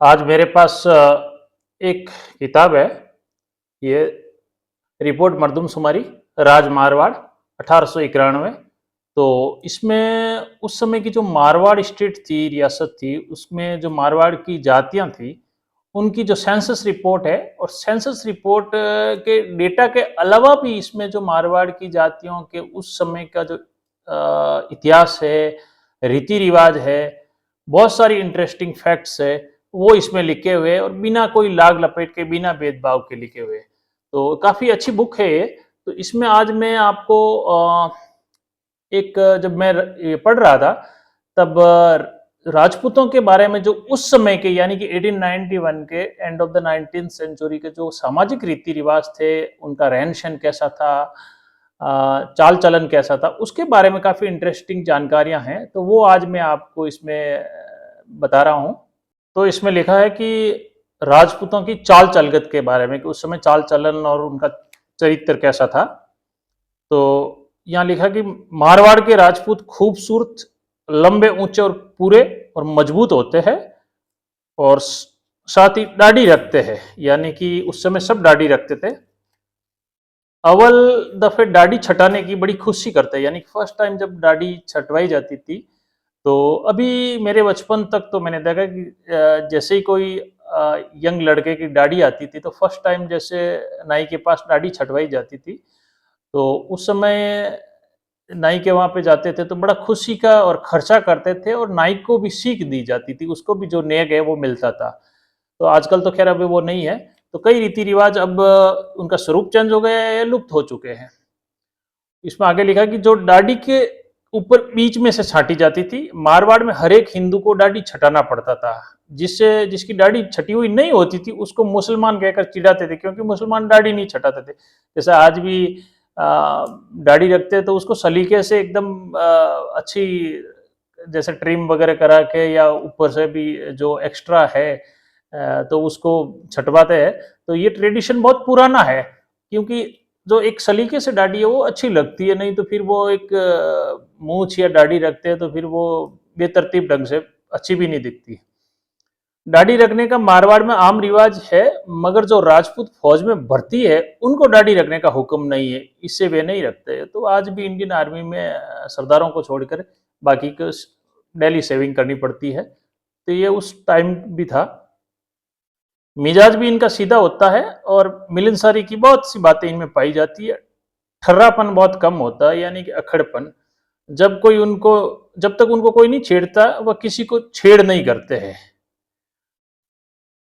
आज मेरे पास एक किताब है। ये रिपोर्ट मर्दमशुमारी राज मारवाड़ 1891। तो इसमें उस समय की जो मारवाड़ स्टेट थी, रियासत थी, उसमें जो मारवाड़ की जातियां थी, उनकी जो सेंसस रिपोर्ट है, और सेंसस रिपोर्ट के डेटा के अलावा भी इसमें जो मारवाड़ की जातियों के उस समय का जो इतिहास है, रीति रिवाज है, बहुत सारी इंटरेस्टिंग फैक्ट्स है, वो इसमें लिखे हुए हैं, और बिना कोई लाग लपेट के, बिना भेदभाव के लिखे हुए। तो काफ़ी अच्छी बुक है ये। तो इसमें आज मैं आपको एक जब मैं ये पढ़ रहा था, तब राजपूतों के बारे में जो उस समय के, यानी कि 1891 के, end of the 19th century के जो सामाजिक रीति रिवाज थे, उनका रहन सहन कैसा था, चाल चलन कैसा था, उसके बारे में काफ़ी इंटरेस्टिंग जानकारियां हैं। तो वो आज मैं आपको इसमें बता रहा हूँ। तो इसमें लिखा है कि राजपूतों की चाल चलगत के बारे में, कि उस समय चाल चलन और उनका चरित्र कैसा था। तो यहाँ लिखा कि मारवाड़ के राजपूत खूबसूरत, लंबे, ऊंचे और पूरे और मजबूत होते हैं, और साथ ही दाढ़ी रखते हैं, यानी कि उस समय सब दाढ़ी रखते थे। अव्वल दफे दाढ़ी छटाने की बड़ी खुशी करते हैं, यानी फर्स्ट टाइम जब दाढ़ी छटवाई जाती थी। तो अभी मेरे बचपन तक तो मैंने देखा कि जैसे ही कोई यंग लड़के की दाढ़ी आती थी, तो फर्स्ट टाइम जैसे नाई के पास दाढ़ी छटवाई जाती थी, तो उस समय नाई के वहां पे जाते थे तो बड़ा खुशी का और खर्चा करते थे, और नाई को भी सीख दी जाती थी, उसको भी जो नेक है वो मिलता था। तो आजकल तो खैर अभी वो नहीं है। तो कई रीति रिवाज अब उनका स्वरूप चेंज हो गया है या लुप्त हो चुके हैं। इसमें आगे लिखा कि जो दाढ़ी के ऊपर बीच में से छाटी जाती थी, मारवाड़ में हर एक हिंदू को दाढ़ी छटाना पड़ता था। जिससे जिसकी दाढ़ी छटी हुई नहीं होती थी, उसको मुसलमान कहकर चिढ़ाते थे, क्योंकि मुसलमान दाढ़ी नहीं छटाते थे। जैसे आज भी दाढ़ी रखते हैं तो उसको सलीके से एकदम अच्छी, जैसे ट्रिम वगैरह करा के, या ऊपर से भी जो एक्स्ट्रा है तो उसको छटवाते हैं। तो ये ट्रेडिशन बहुत पुराना है, क्योंकि जो एक सलीके से दाढ़ी है वो अच्छी लगती है, नहीं तो फिर वो एक मूछ या दाढ़ी रखते हैं तो फिर वो बेतरतीब ढंग से अच्छी भी नहीं दिखती। दाढ़ी रखने का मारवाड़ में आम रिवाज है, मगर जो राजपूत फौज में भर्ती है उनको दाढ़ी रखने का हुक्म नहीं है, इससे वे नहीं रखते। तो आज भी इंडियन आर्मी में सरदारों को छोड़कर बाकी को डेली शेविंग करनी पड़ती है। तो ये उस टाइम भी था। मिजाज भी इनका सीधा होता है, और मिलनसारी की बहुत सी बातें इनमें पाई जाती है। ठर्रापन बहुत कम होता है, यानी कि अखड़पन। जब तक उनको कोई नहीं छेड़ता, वह किसी को छेड़ नहीं करते हैं।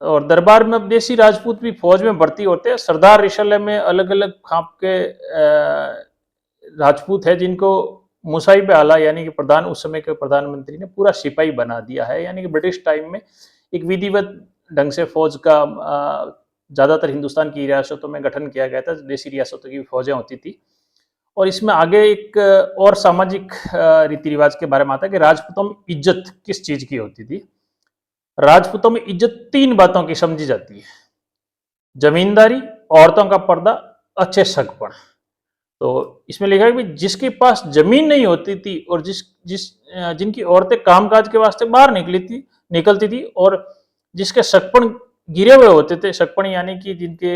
और दरबार में अब देसी राजपूत भी फौज में भर्ती होते हैं। सरदार रिशल्य में अलग अलग खाप के राजपूत है, जिनको मुसाहिब आला, यानी कि प्रधान, उस समय के प्रधानमंत्री ने पूरा सिपाही बना दिया है। यानी कि ब्रिटिश टाइम में एक विधिवत ढंग से फौज का ज्यादातर हिंदुस्तान की रियासतों में गठन किया गया था। देसी रियासतों की फौजें होती थी। और इसमें आगे एक और सामाजिक रीति रिवाज के बारे में आता है कि राजपूतों में इज्जत किस चीज की होती थी। राजपूतों में इज्जत तीन बातों की समझी जाती है: जमींदारी, औरतों का पर्दा, अच्छे सगपन। तो इसमें लिखा है कि जिसके पास जमीन नहीं होती थी, और जिस जिस जिनकी औरतें कामकाज के वास्ते बाहर निकलती थी, और जिसके सगपन गिरे हुए होते थे, सगपन यानी कि जिनके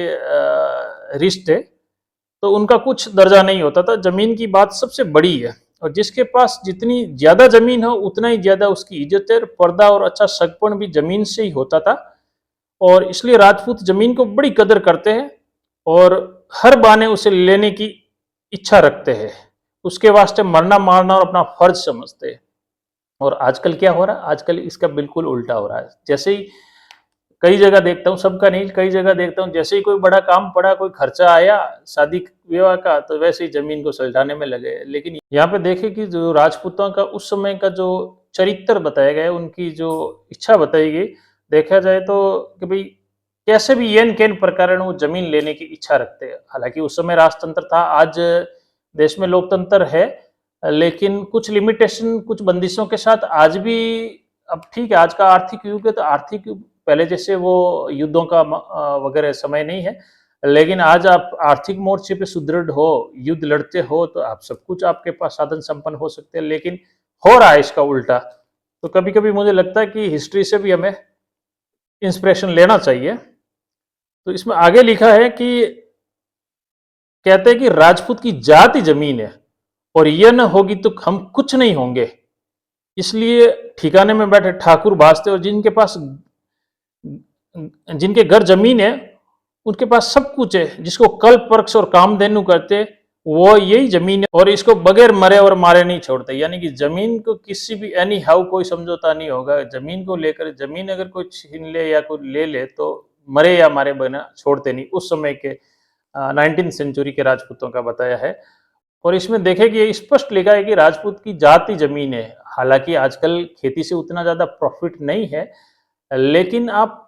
रिश्ते, तो उनका कुछ दर्जा नहीं होता था। जमीन की बात सबसे बड़ी है, और जिसके पास जितनी ज्यादा जमीन हो उतना ही ज्यादा उसकी इज्जत है। पर्दा और अच्छा सगपन भी जमीन से ही होता था, और इसलिए राजपूत जमीन को बड़ी कदर करते हैं, और हर बहाने उसे लेने की इच्छा रखते हैं। उसके वास्ते मरना मारना और अपना फर्ज समझते हैं। और आजकल क्या हो रहा है? आजकल इसका बिल्कुल उल्टा हो रहा है। जैसे ही कई जगह देखता हूँ, सबका नहीं, कई जगह देखता हूँ, जैसे ही कोई बड़ा काम पड़ा, कोई खर्चा आया शादी विवाह का, तो वैसे ही जमीन को सुलझाने में लगे। लेकिन यहाँ पे देखे कि जो राजपूतों का उस समय का जो चरित्र बताया गया, उनकी जो इच्छा बताई गई, देखा जाए तो कि भाई कैसे भी येन केन प्रकार वो जमीन लेने की इच्छा रखते हैं। हालांकि उस समय राजतंत्र था, आज देश में लोकतंत्र है, लेकिन कुछ लिमिटेशन, कुछ बंदिशों के साथ आज भी। अब ठीक है, आज का आर्थिक युग है, तो आर्थिक युग पहले जैसे वो युद्धों का वगैरह समय नहीं है। लेकिन आज आप आर्थिक मोर्चे पे सुदृढ़ हो, युद्ध लड़ते हो, तो आप सब कुछ, आपके पास साधन संपन्न हो सकते हैं। लेकिन हो रहा है इसका उल्टा। तो कभी कभी मुझे लगता है कि हिस्ट्री से भी हमें इंस्पिरेशन लेना चाहिए। तो इसमें आगे लिखा है कि कहते हैं कि राजपूत की जाति जमीन है और यह न होगी तो हम कुछ नहीं होंगे, इसलिए ठिकाने में बैठे ठाकुर भासते और जिनके घर जमीन है उनके पास सब कुछ है, जिसको कल्प वृक्ष और कामधेनु करते वो यही जमीन है और इसको बगैर मरे और मारे नहीं छोड़ते। यानी कि जमीन को किसी भी एनी हाउ कोई समझौता नहीं होगा। जमीन को लेकर, जमीन अगर कोई छीन ले या कोई ले ले तो मरे या मारे बिना छोड़ते नहीं। उस समय के 19th सेंचुरी के राजपूतों का बताया है। और इसमें देखें कि ये स्पष्ट लिखा है कि राजपूत की जाति जमीन है। हालांकि आजकल खेती से उतना ज्यादा प्रॉफिट नहीं है, लेकिन आप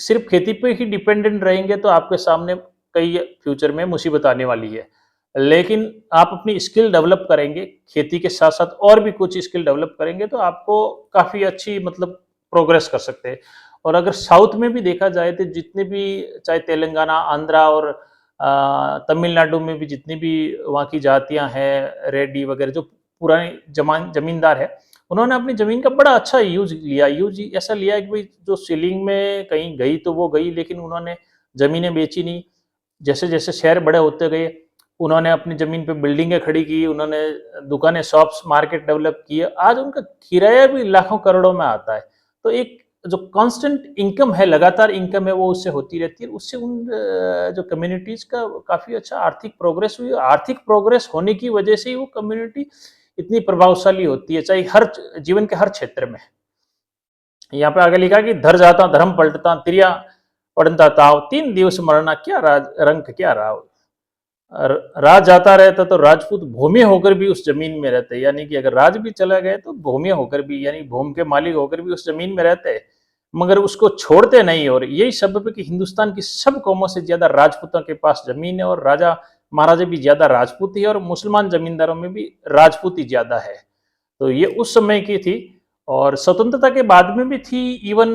सिर्फ खेती पे ही डिपेंडेंट रहेंगे तो आपके सामने कई फ्यूचर में मुसीबत आने वाली है। लेकिन आप अपनी स्किल डेवलप करेंगे, खेती के साथ साथ और भी कुछ स्किल डेवलप करेंगे तो आपको काफी अच्छी मतलब प्रोग्रेस कर सकते हैं। और अगर साउथ में भी देखा जाए तो जितने भी, चाहे तेलंगाना, आंध्रा और तमिलनाडु में भी जितनी भी वहाँ की जातियां हैं, रेड्डी वगैरह जो पुराने जमींदार है, उन्होंने अपनी जमीन का बड़ा अच्छा यूज लिया। यूज ऐसा लिया है कि भाई जो सीलिंग में कहीं गई तो वो गई, लेकिन उन्होंने जमीनें बेची नहीं। जैसे जैसे शहर बड़े होते गए उन्होंने अपनी जमीन पे बिल्डिंगें खड़ी की, उन्होंने दुकानें, शॉप्स, मार्केट डेवलप किए। आज उनका किराया भी लाखों करोड़ों में आता है। तो एक जो कांस्टेंट इनकम है, लगातार इनकम है, वो उससे होती रहती है। उससे उन जो कम्युनिटीज का काफी अच्छा आर्थिक प्रोग्रेस हुई। आर्थिक प्रोग्रेस होने की वजह से ही वो कम्युनिटी इतनी प्रभावशाली होती है, चाहे हर जीवन के हर क्षेत्र में। यहाँ पे आगे लिखा कि धर जाता धर्म पलटता तिरिया पड़ता ताव, 3 दिवस मरना क्या रंग क्या राव। राज जाता रहता तो राजपूत भूमि होकर भी उस जमीन में रहते। यानी कि अगर राज भी चला गया तो भूमि होकर भी, यानी भूमि के मालिक होकर भी उस जमीन में रहते, मगर उसको छोड़ते नहीं। और यही सबब है कि हिंदुस्तान की सब कौमों से ज्यादा राजपूतों के पास जमीन है और राजा महाराजा भी ज्यादा राजपूत ही, और मुसलमान जमींदारों में भी राजपूत ही ज्यादा है। तो ये उस समय की थी। और स्वतंत्रता के बाद में भी थी। इवन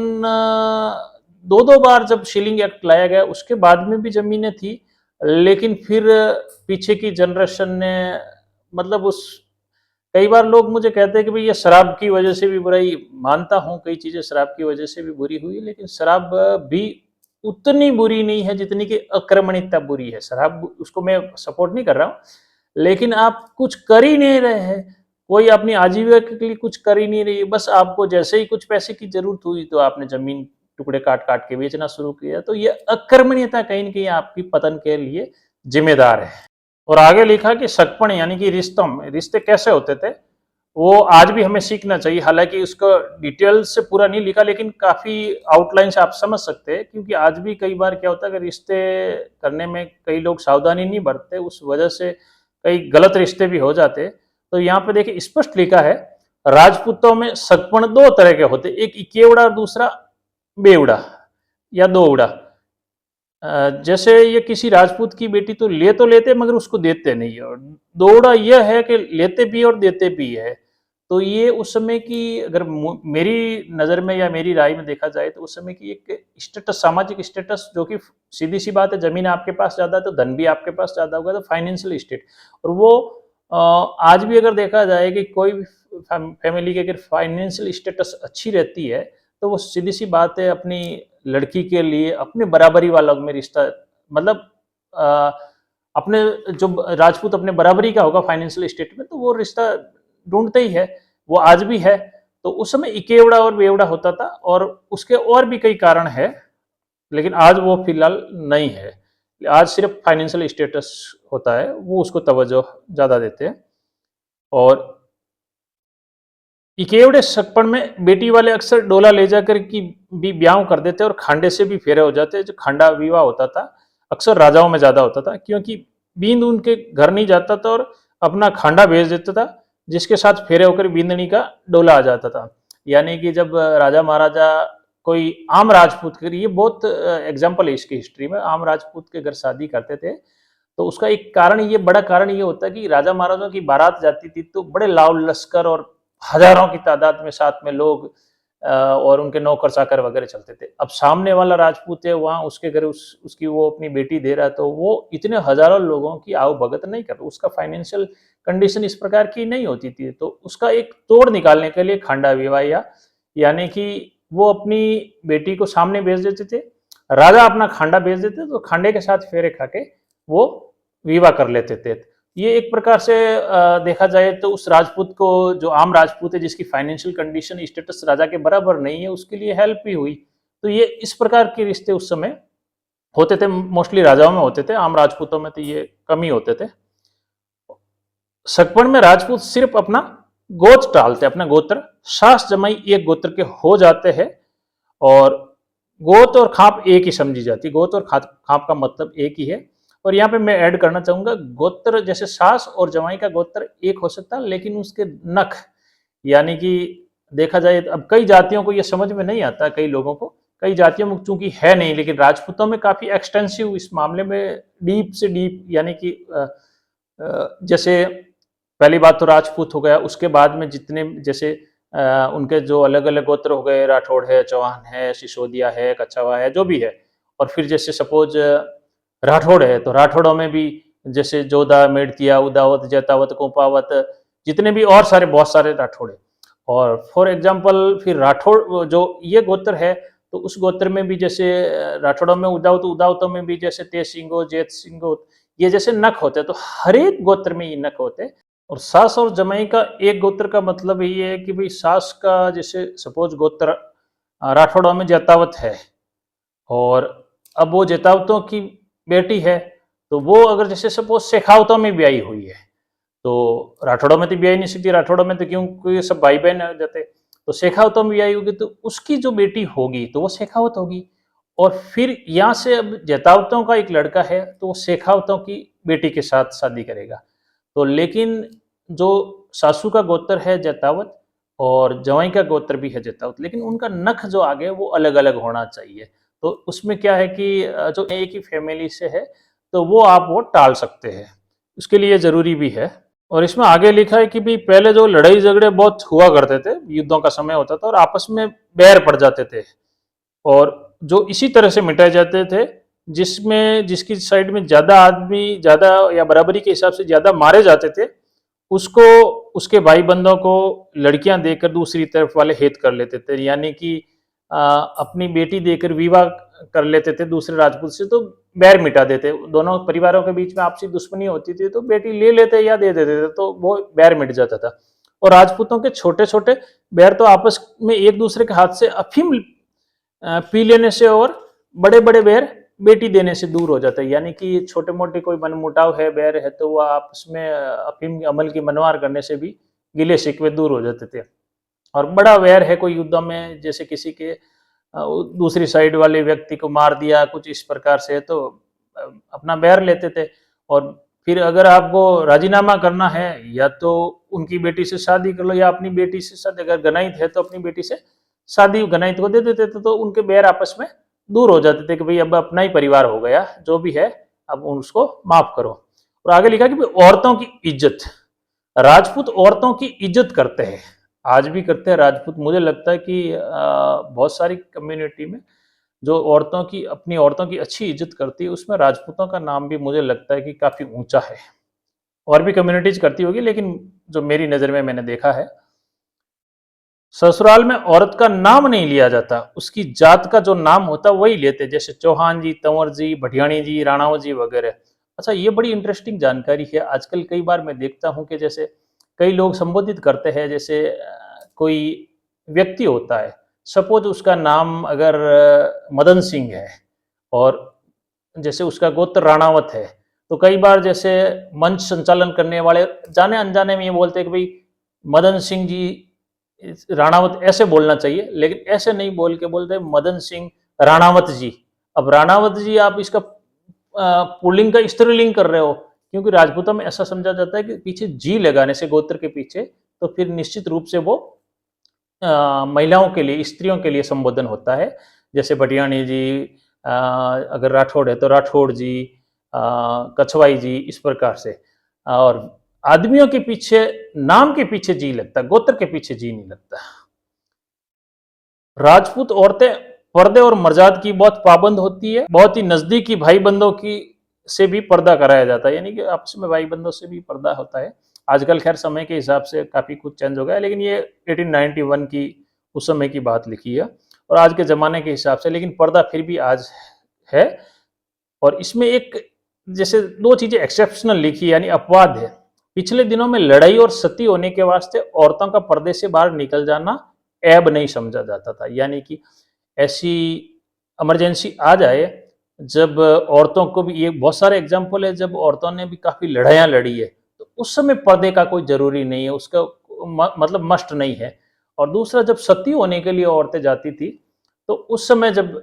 2-2 बार जब शीलिंग एक्ट लाया गया उसके बाद में भी जमीनें थी। लेकिन फिर पीछे की जनरेशन ने मतलब उस, कई बार लोग मुझे कहते हैं कि भाई ये शराब की वजह से भी बुराई, मानता हूँ कई चीजें शराब की वजह से भी बुरी हुई, लेकिन शराब भी उतनी बुरी नहीं है जितनी कि अक्रमणिकता बुरी है। शराब, उसको मैं सपोर्ट नहीं कर रहा हूँ, लेकिन आप कुछ कर ही नहीं रहे हैं, कोई अपनी आजीविका के लिए कुछ कर ही नहीं रही है। बस आपको जैसे ही कुछ पैसे की जरूरत हुई तो आपने जमीन टुकड़े काट काट के बेचना शुरू किया। तो ये अकर्मण्यता कहीं ना कहीं आपकी पतन के लिए जिम्मेदार है। और आगे लिखा कि सगपण यानी कि रिश्ते कैसे होते थे वो आज भी हमें सीखना चाहिए। हालांकि उसको डिटेल से पूरा नहीं लिखा, लेकिन काफी आउटलाइन से आप समझ सकते हैं। क्योंकि आज भी कई बार क्या होता है कि रिश्ते करने में कई लोग सावधानी नहीं बरतते, उस वजह से कई गलत रिश्ते भी हो जाते। तो यहाँ पे देखिए स्पष्ट लिखा है, राजपूतों में सगपण 2 तरह के होते, एक इकेवड़ा और दूसरा बेवड़ा या दोवड़ा। जैसे ये किसी राजपूत की बेटी तो लेते मगर उसको देते नहीं, और दोवड़ा यह है कि लेते भी और देते भी है। तो ये उस समय की, अगर मेरी नजर में या मेरी राय में देखा जाए तो उस समय की एक स्टेटस, सामाजिक स्टेटस, जो कि सीधी सी बात है, जमीन आपके पास ज्यादा है तो धन भी आपके पास ज्यादा होगा, तो फाइनेंशियल स्टेट। और वो आज भी अगर देखा जाए कि कोई भी फैमिली की अगर फाइनेंशियल स्टेटस अच्छी रहती है तो वो सीधी सी बात है अपनी लड़की के लिए अपने बराबरी वालों में रिश्ता, मतलब अपने जो राजपूत अपने बराबरी का होगा फाइनेंशियल स्टेट में, तो वो रिश्ता ढूंढते ही है। वो आज भी है। तो उस समय इकेवड़ा और बेवड़ा होता था, और उसके और भी कई कारण है, लेकिन आज वो फिलहाल नहीं है। आज सिर्फ फाइनेंशियल स्टेटस होता है, वो उसको तवज्जो ज्यादा देते हैं। और इकेवड़े सगपण में बेटी वाले अक्सर डोला ले जाकर की भी ब्याह कर देते और खांडे से भी फेरे हो जाते। जो खांडा विवाह होता था अक्सर राजाओं में ज्यादा होता था, क्योंकि बींद उनके घर नहीं जाता था और अपना खांडा भेज देता था, जिसके साथ फेरे होकर बींदनी का डोला आ जाता था। यानी कि जब राजा महाराजा कोई आम राजपूत के, ये बहुत एग्जाम्पल है इसकी हिस्ट्री में, आम राजपूत के घर शादी करते थे तो उसका एक कारण, ये बड़ा कारण ये होता है कि राजा महाराजाओं की बारात जाती थी तो बड़े लाव लश्कर और हजारों की तादाद में साथ में लोग और उनके नौकर चाकर वगैरह चलते थे। अब सामने वाला राजपूत है, वहां उसके घर उसकी वो अपनी बेटी दे रहा है, तो वो इतने हजारों लोगों की आओ भगत नहीं कर, उसका फाइनेंशियल कंडीशन इस प्रकार की नहीं होती थी। तो उसका एक तोड़ निकालने के लिए खांडा विवाह, यानी कि वो अपनी बेटी को सामने भेज देते थे, राजा अपना खांडा भेज देते, तो खांडे के साथ फेरे खा के वो विवाह कर लेते थे। ये एक प्रकार से देखा जाए तो उस राजपूत को, जो आम राजपूत है जिसकी फाइनेंशियल कंडीशन स्टेटस राजा के बराबर नहीं है, उसके लिए हेल्प भी हुई। तो ये इस प्रकार के रिश्ते उस समय होते थे, मोस्टली राजाओं में होते थे, आम राजपूतों में तो ये कम ही होते थे। सगपन में राजपूत सिर्फ अपना गोत्र टालते, अपना गोत्र, सास जमाई एक गोत्र के हो जाते हैं, और गोत्र और खाप एक ही समझी जाती है। गोत्र और खाप का मतलब एक ही है। और यहाँ पे मैं ऐड करना चाहूंगा, गोत्र जैसे सास और जमाई का गोत्र एक हो सकता है, लेकिन उसके नख, यानी कि देखा जाए अब कई जातियों को ये समझ में नहीं आता, कई लोगों को, कई जातियों में चूंकि है नहीं, लेकिन राजपूतों में काफी एक्सटेंसिव इस मामले में, डीप से डीप, यानी कि जैसे पहली बात तो राजपूत हो गया, उसके बाद में जितने जैसे उनके जो अलग अलग गोत्र हो गए, राठौड़ है, चौहान है, सिसोदिया है, कछावा है, जो भी है। और फिर जैसे सपोज राठौड़ है, तो राठौड़ों में भी जैसे जोधा, मेड़तिया, उदावत, जैतावत, कोपावत, जितने भी और सारे बहुत सारे राठौड़ है। और फॉर एग्जाम्पल फिर राठौड़ जो ये गोत्र है, तो उस गोत्र में भी जैसे राठौड़ों में उदावत, उदावतों में भी जैसे तेज सिंगो, जेत सिंगो, ये जैसे नख होते हैं, तो हर एक गोत्र में ये नख होते हैं। और सास और जमाई का एक गोत्र का मतलब ये है कि भाई सास का जैसे सपोज गोत्र राठौड़ों में जैतावत है, और अब वो जैतावतों की बेटी है, तो वो अगर जैसे सपोज शेखावतों में ब्याही हुई है, तो राठौड़ों में तो ब्याही नहीं सकती, राठौड़ों में तो क्योंकि सब भाई बहन हो जाते, तो शेखावतों में ब्याही होगी, तो उसकी जो बेटी होगी तो वो शेखावत होगी। और फिर यहाँ से अब जैतावतों का एक लड़का है, तो वो शेखावतों की बेटी के साथ शादी करेगा। तो लेकिन जो सासू का गोत्र है जैतावत, और जवाई का गोत्र भी है जैतावत, लेकिन उनका नख जो आगे वो अलग अलग होना चाहिए। तो उसमें क्या है कि जो एक ही फैमिली से है, तो वो आप वो टाल सकते हैं, उसके लिए जरूरी भी है। और इसमें आगे लिखा है कि भी पहले जो लड़ाई झगड़े बहुत हुआ करते थे, युद्धों का समय होता था और आपस में बैर पड़ जाते थे, और जो इसी तरह से मिटाए जाते थे, जिसमें जिसकी साइड में ज्यादा आदमी, ज्यादा या बराबरी के हिसाब से ज्यादा मारे जाते थे, उसको, उसके भाई बंधों को लड़कियां देकर दूसरी तरफ वाले हित कर लेते थे, यानी कि अपनी बेटी देकर विवाह कर लेते थे दूसरे राजपूत से, तो बैर मिटा देते। दोनों परिवारों के बीच में आपसी दुश्मनी होती थी, तो बेटी ले लेते या दे देते थे, तो वो बैर मिट जाता था। और राजपूतों के छोटे छोटे बैर तो आपस में एक दूसरे के हाथ से अफीम पी लेने से, और बड़े बड़े बैर बेटी देने से दूर हो जाता है, यानी कि छोटे मोटे कोई मनमुटाव है, बैर है, तो वह आपस में अफीम अमल की मनवार करने से भी गिले शिकवे दूर हो जाते थे। और बड़ा वैर है कोई युद्धों में, जैसे किसी के दूसरी साइड वाले व्यक्ति को मार दिया कुछ इस प्रकार से, तो अपना बैर लेते थे। और फिर अगर आपको राजीनामा करना है, या तो उनकी बेटी से शादी कर लो, या अपनी बेटी से शादी, अगर गनाइत है तो अपनी बेटी से शादी गनाइत को दे देते थे, तो उनके बैर आपस में दूर हो जाते थे कि भाई अब अपना ही परिवार हो गया, जो भी है अब उसको माफ करो। और आगे लिखा कि भाई औरतों की इज्जत, राजपूत औरतों की इज्जत करते हैं, आज भी करते हैं राजपूत। मुझे लगता है कि बहुत सारी कम्युनिटी में जो औरतों की, अपनी औरतों की अच्छी इज्जत करती है, उसमें राजपूतों का नाम भी मुझे लगता है कि काफी ऊंचा है। और भी कम्युनिटीज करती होगी, लेकिन जो मेरी नजर में मैंने देखा है, ससुराल में औरत का नाम नहीं लिया जाता, उसकी जात का जो नाम होता है वही लेते, जैसे चौहान जी, तंवर जी, भटियाणी जी, राणाओं जी वगैरह। अच्छा, ये बड़ी इंटरेस्टिंग जानकारी है। आजकल कई बार मैं देखता हूँ कि जैसे कई लोग संबोधित करते हैं, जैसे कोई व्यक्ति होता है, सपोज उसका नाम अगर मदन सिंह है, और जैसे उसका गोत्र राणावत है, तो कई बार जैसे मंच संचालन करने वाले जाने अनजाने में ये बोलते हैं कि भाई मदन सिंह जी राणावत, ऐसे बोलना चाहिए, लेकिन ऐसे नहीं बोल के बोलते मदन सिंह राणावत जी। अब राणावत जी आप इसका पुल्लिंग का स्त्रीलिंग कर रहे हो, क्योंकि राजपूतों में ऐसा समझा जाता है कि पीछे जी लगाने से गोत्र के पीछे, तो फिर निश्चित रूप से वो महिलाओं के लिए, स्त्रियों के लिए संबोधन होता है। जैसे भटियाणी जी, अगर राठौड़ है तो राठौड़ जी, कछवाई जी, इस प्रकार से। और आदमियों के पीछे, नाम के पीछे जी लगता, गोत्र के पीछे जी नहीं लगता। राजपूत औरतें पर्दे और मर्जाद की बहुत पाबंद होती है, बहुत ही नजदीकी भाई बंधों की से भी पर्दा कराया जाता है, यानी कि आपस में भाई बंधों से भी पर्दा होता है। आजकल खैर समय के हिसाब से काफी कुछ चेंज हो गया है, लेकिन ये 1891 की उस समय की बात लिखी है। और आज के ज़माने के हिसाब से, लेकिन पर्दा फिर भी आज है। और इसमें एक जैसे 2 चीज़ें एक्सेप्शनल लिखी यानी अपवाद है। पिछले दिनों में लड़ाई और सती होने के वास्ते औरतों का पर्दे से बाहर निकल जाना ऐब नहीं समझा जाता था। यानी कि ऐसी इमरजेंसी आ जाए जब औरतों को भी, ये बहुत सारे एग्जाम्पल है जब औरतों ने भी काफ़ी लड़ाइयाँ लड़ी है, तो उस समय पर्दे का कोई ज़रूरी नहीं है, उसका मतलब मस्ट नहीं है। और दूसरा, जब सती होने के लिए औरतें जाती थी, तो उस समय जब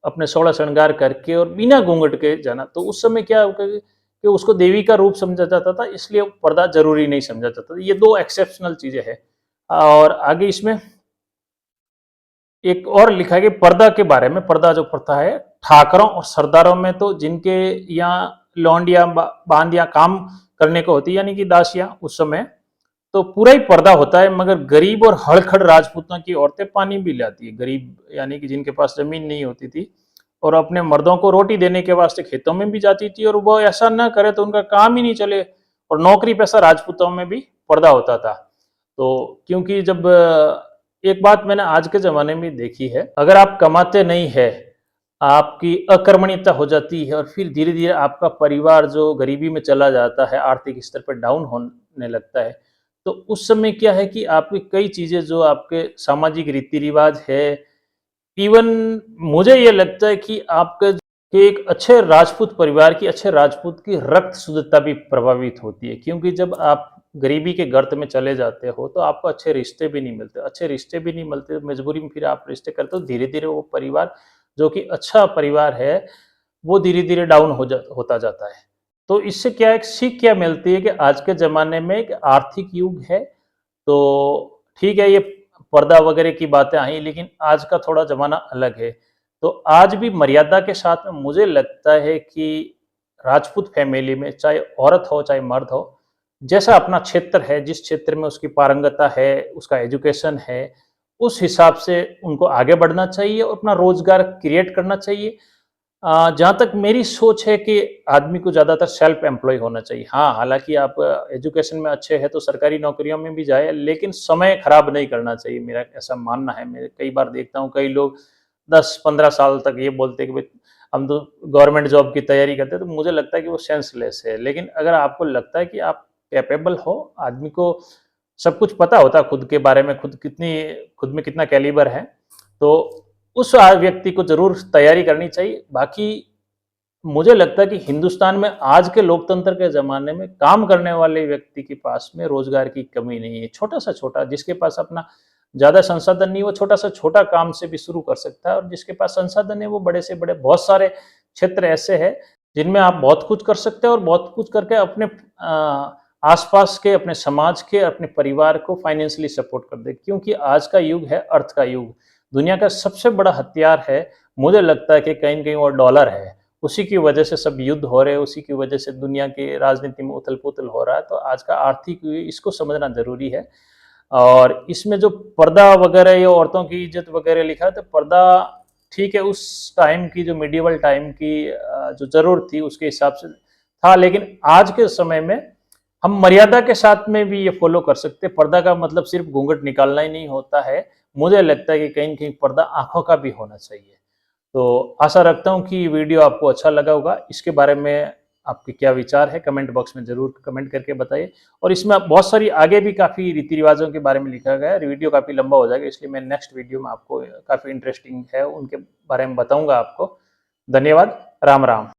अपने सोलह श्रृंगार करके और बिना घूंघट के जाना, तो उस समय क्या होगा कि उसको देवी का रूप समझा जाता था, इसलिए पर्दा जरूरी नहीं समझा जाता था। ये 2 एक्सेप्शनल चीजें हैं। और आगे इसमें एक और लिखा है कि पर्दा के बारे में, पर्दा जो प्रथा है ठाकरों और सरदारों में, तो जिनके यहाँ लौंडिया बांदिया काम करने को होती है यानी कि दासियां, उस समय तो पूरा ही पर्दा होता है। मगर गरीब और हड़खड़ राजपूतों की औरतें पानी भी लाती है, गरीब यानी कि जिनके पास जमीन नहीं होती थी, और अपने मर्दों को रोटी देने के वास्ते खेतों में भी जाती थी, और वो ऐसा ना करे तो उनका काम ही नहीं चले। और नौकरी पेशा राजपूतों में भी पर्दा होता था। तो क्योंकि जब एक बात मैंने आज के ज़माने में देखी है, अगर आप कमाते नहीं है, आपकी अकर्मण्यता हो जाती है, और फिर धीरे-धीरे आपका परिवार जो गरीबी में चला जाता है, आर्थिक स्तर पर डाउन होने लगता है, तो उस समय क्या है कि आपकी कई चीज़ें जो आपके सामाजिक रीति-रिवाज है, इवन मुझे ये लगता है कि आपका कि एक अच्छे राजपूत परिवार की, अच्छे राजपूत की रक्त शुद्धता भी प्रभावित होती है। क्योंकि जब आप गरीबी के गर्त में चले जाते हो, तो आपको अच्छे रिश्ते भी नहीं मिलते, अच्छे रिश्ते भी नहीं मिलते, तो मजबूरी में फिर आप रिश्ते करते हो, धीरे-धीरे वो परिवार जो कि अच्छा परिवार है, वो धीरे-धीरे डाउन होता जाता है। तो इससे क्या एक सीख क्या मिलती है कि आज के ज़माने में एक आर्थिक युग है, तो ठीक है, ये पर्दा वगैरह की बातें आई, लेकिन आज का थोड़ा ज़माना अलग है। तो आज भी मर्यादा के साथ में मुझे लगता है कि राजपूत फैमिली में चाहे औरत हो चाहे मर्द हो, जैसा अपना क्षेत्र है, जिस क्षेत्र में उसकी पारंगता है, उसका एजुकेशन है, उस हिसाब से उनको आगे बढ़ना चाहिए और अपना रोजगार क्रिएट करना चाहिए। जहाँ तक मेरी सोच है कि आदमी को ज़्यादातर सेल्फ एम्प्लॉय होना चाहिए। हाँ, हालाँकि आप एजुकेशन में अच्छे हैं तो सरकारी नौकरियों में भी जाए, लेकिन समय खराब नहीं करना चाहिए, मेरा ऐसा मानना है। मैं कई बार देखता हूँ कई लोग 10-15 साल तक ये बोलते हैं कि भाई हम तो गवर्नमेंट जॉब की तैयारी करते हैं, तो मुझे लगता है कि वो सेंसलेस है। लेकिन अगर आपको लगता है कि आप कैपेबल हो, आदमी को सब कुछ पता होता है खुद के बारे में, खुद में कितना कैलिबर है, तो उस व्यक्ति को ज़रूर तैयारी करनी चाहिए। बाकी मुझे लगता है कि हिंदुस्तान में आज के लोकतंत्र के ज़माने में काम करने वाले व्यक्ति के पास में रोज़गार की कमी नहीं है। छोटा सा छोटा, जिसके पास अपना ज़्यादा संसाधन नहीं है, वो छोटा सा छोटा काम से भी शुरू कर सकता है, और जिसके पास संसाधन है, वो बड़े से बड़े बहुत सारे क्षेत्र ऐसे हैं, जिनमें आप बहुत कुछ कर सकते हैं, और बहुत कुछ करके अपने आस-पास के, अपने समाज के, अपने परिवार को फाइनेंशियली सपोर्ट कर दें। क्योंकि आज का युग है अर्थ का युग। दुनिया का सबसे बड़ा हथियार है, मुझे लगता है कि कहीं न कहीं वो डॉलर है। उसी की वजह से सब युद्ध हो रहे हैं, उसी की वजह से दुनिया की राजनीति में उथल-पुथल हो रहा है। तो आज का आर्थिक युग, इसको समझना ज़रूरी है। और इसमें जो पर्दा वगैरह, ये औरतों की इज़्ज़त वगैरह लिखा है, तो पर्दा ठीक है, उस टाइम की जो मिडीवल टाइम की जो ज़रूरत थी उसके हिसाब से था, लेकिन आज के समय में हम मर्यादा के साथ में भी ये फ़ॉलो कर सकते हैं। पर्दा का मतलब सिर्फ़ घूँघट निकालना ही नहीं होता है। मुझे लगता है कि कहीं न कहीं पर्दा आँखों का भी होना चाहिए। तो आशा रखता हूँ कि ये वीडियो आपको अच्छा लगा होगा। इसके बारे में आपके क्या विचार है, कमेंट बॉक्स में ज़रूर कमेंट करके बताइए। और इसमें बहुत सारी आगे भी काफ़ी रीति-रिवाज़ों के बारे में लिखा गया है। वीडियो काफ़ी लंबा हो जाएगा, इसलिए मैं नेक्स्ट वीडियो में आपको काफ़ी इंटरेस्टिंग है, उनके बारे में बताऊँगा आपको। धन्यवाद। राम, राम।